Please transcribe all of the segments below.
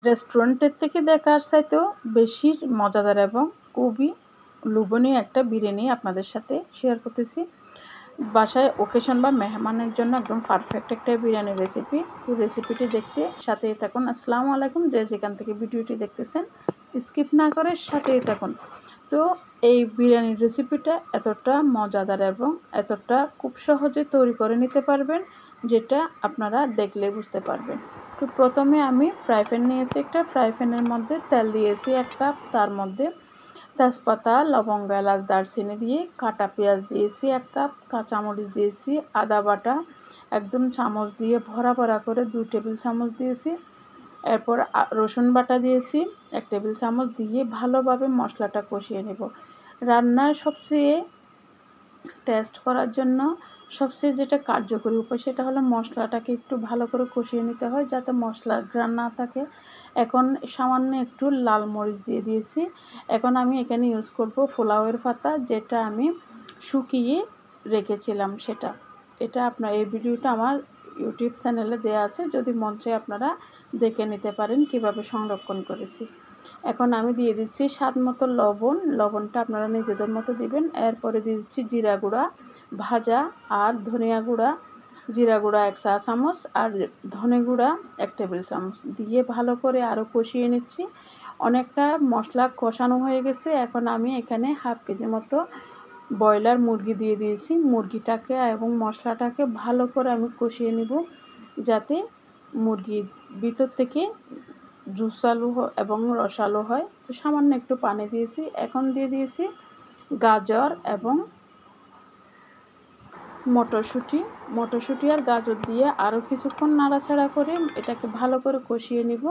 রেস্টুরেন্টের থেকে দেখার চাইতেও বেশি মজাদার এবং খুবই লোভনীয় একটা বিরিয়ানি আপনাদের সাথে শেয়ার করতেছি। বাসায় ওকেশন বা মেহমানের জন্য একদম পারফেক্ট একটা বিরিয়ানি রেসিপি। তো রেসিপিটি দেখতে সাথেই থাকুন। আসসালামু আলাইকুম, যে যেখান থেকে ভিডিওটি দেখতেছেন স্কিপ না করে সাথেই থাকুন। তো এই বিরিয়ানির রেসিপিটা এতটা মজাদার এবং এতটা খুব সহজে তৈরি করে নিতে পারবেন, যেটা আপনারা দেখলে বুঝতে পারবেন। তো প্রথমে আমি ফ্রাই প্যান নিয়েছি একটা, ফ্রাই প্যানের মধ্যে তেল দিয়েছি 1 কাপ, তার মধ্যে তেজপাতা, লবঙ্গ, এলাচ, দারচিনি দিয়ে কাটা পেঁয়াজ দিয়েছি 1 কাপ, কাঁচামরিচ দিয়েছি, আদা বাটা একদম চামচ দিয়ে ভরা ভরা করে 2 টেবিল চামচ দিয়েছি। এরপর রসুন বাটা দিয়েছি 1 টেবিল চামচ দিয়ে ভালোভাবে মশলাটা কষিয়ে নেব। রান্নার সবচেয়ে টেস্ট করার জন্য সবচেয়ে যেটা কার্যকরী উপায় সেটা হলো মশলাটাকে একটু ভালো করে কষিয়ে নিতে হয়, যাতে মশলার ঘ্রাণ না থাকে। এখন সামান্য একটু লাল মরিচ দিয়ে দিয়েছি। এখন আমি এখানে ইউজ করব পোলাওয়ের পাতা, যেটা আমি শুকিয়ে রেখেছিলাম সেটা। এটা আপনার এই ভিডিওটা আমার ইউটিউব চ্যানেলে দেওয়া আছে, যদি মন চায় আপনারা দেখে নিতে পারেন কিভাবে সংরক্ষণ করেছি। এখন আমি দিয়ে দিচ্ছি স্বাদ মতো লবণ, লবণটা আপনারা নিজেদের মতো দিবেন। এরপরে দিয়ে দিচ্ছি জিরা গুঁড়া ভাজা আর ধনিয়া গুঁড়া, জিরা গুঁড়া 1 চা চামচ আর ধনে গুঁড়া 1 টেবিল চামচ দিয়ে ভালো করে আরও কষিয়ে নিচ্ছি। অনেকটা মশলা কষানো হয়ে গেছে। এখন আমি এখানে হাফ কেজি মতো ব্রয়লার মুরগি দিয়ে দিয়েছি। মুরগিটাকে এবং মশলাটাকে ভালো করে আমি কষিয়ে নিব, যাতে মুরগির ভিতর থেকে জুসালো এবং রসালো হয়। তো সামান্য একটু পানি দিয়েছি। এখন দিয়ে দিয়েছি গাজর এবং মটরশুঁটি আর গাজর দিয়ে আরও কিছুক্ষণ নাড়াচাড়া করে এটাকে ভালো করে কষিয়ে নিব।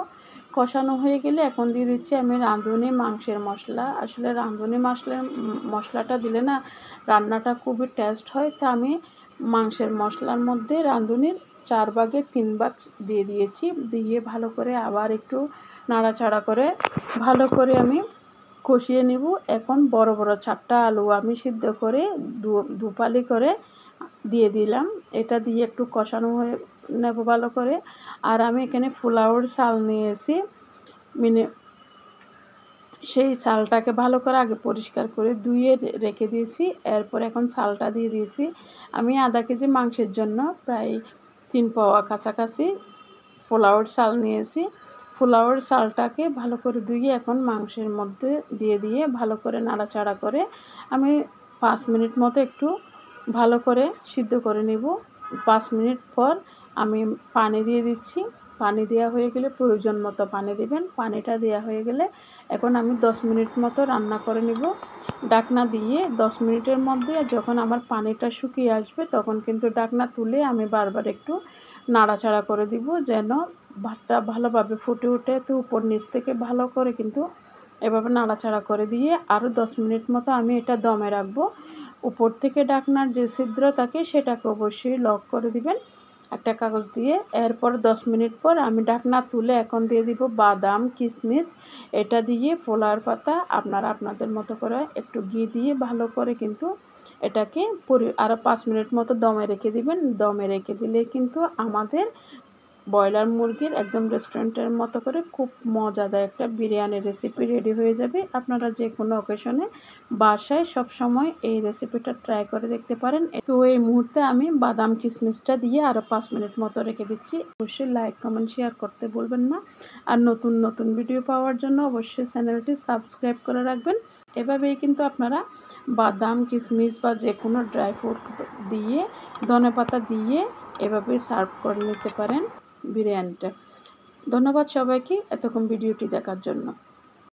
কষানো হয়ে গেলে এখন দিয়ে দিচ্ছি আমি রাঁধুনি মাংসের মশলা। আসলে রাঁধুনি মশলাটা দিলে না রান্নাটা খুবই টেস্ট হয়। তা আমি মাংসের মশলার মধ্যে রাঁধুনির 4 ভাগে 3 ভাগ দিয়ে দিয়েছি। দিয়ে ভালো করে আবার একটু নাড়াচাড়া করে ভালো করে আমি কষিয়ে নিব। এখন বড় বড় 4টা আলু আমি সিদ্ধ করে দুপালি করে দিয়ে দিলাম। এটা দিয়ে একটু কষানো হয়ে নেব ভালো করে। আর আমি এখানে পোলাওর চাল নিয়েছি, সেই চালটাকে ভালো করে আগে পরিষ্কার করে ধুয়ে রেখে দিয়েছি। এরপর এখন চালটা দিয়ে দিয়েছি। আমি আধা কেজি মাংসের জন্য প্রায় 3 পাওয়া কাছাকাছি পোলাওর চাল নিয়েছি। পোলাওর চালটাকে ভালো করে ধুয়ে এখন মাংসের মধ্যে দিয়ে ভালো করে নাড়াচাড়া করে আমি 5 মিনিট মতো একটু ভালো করে সিদ্ধ করে নেব। 5 মিনিট পর আমি পানি দিয়ে দিচ্ছি। পানি দেওয়া হয়ে গেলে প্রয়োজন মতো পানি দেবেন। পানিটা দেওয়া হয়ে গেলে এখন আমি 10 মিনিট মতো রান্না করে নেব ঢাকনা দিয়ে। 10 মিনিটের মধ্যে যখন আমার পানিটা শুকিয়ে আসবে তখন কিন্তু ঢাকনা তুলে আমি বারবার একটু নাড়াচাড়া করে দিব, যেন ভাতটা ভালোভাবে ফুটে ওঠে। তো উপর নিচ থেকে ভালো করে কিন্তু এভাবে নাড়াচাড়া করে দিয়ে আরও 10 মিনিট মতো আমি এটা দমে রাখবো। উপর থেকে ঢাকনার যে ছিদ্র থাকে সেটাকে অবশ্যই লক করে দিবেন একটা কাগজ দিয়ে। এরপর 10 মিনিট পর আমি ঢাকনা তুলে এখন দিয়ে দিব বাদাম, কিশমিশ, এটা দিয়ে পোলাওর পাতা আপনারা আপনাদের মতো করে একটু ঘি দিয়ে ভালো করে কিন্তু এটাকে আরও 5 মিনিট মতো দমে রেখে দিবেন। দমে রেখে দিলে কিন্তু আমাদের ব্রয়লার মুরগির একদম রেস্টুরেন্টের মতো করে খুব মজাদার একটা বিরিয়ানি রেসিপি রেডি হয়ে যাবে। আপনারা যে কোনো অকেশনে বাসায় সবসময় এই রেসিপিটা ট্রাই করে দেখতে পারেন। তো এই মুহূর্তে আমি বাদাম কিশমিশটা দিয়ে আরও 5 মিনিট মতো রেখে দিচ্ছি। অবশ্যই লাইক, কমেন্ট, শেয়ার করতে ভুলবেন না। আর নতুন নতুন ভিডিও পাওয়ার জন্য অবশ্যই চ্যানেলটি সাবস্ক্রাইব করে রাখবেন। এভাবেই কিন্তু আপনারা বাদাম, কিশমিশ বা যে কোনো ড্রাই ফ্রুট দিয়ে, ধনেপাতা দিয়ে এভাবে সার্ভ করে নিতে পারেন বিরিয়ানিটা। ধন্যবাদ সবাইকে এতক্ষণ ভিডিওটি দেখার জন্য।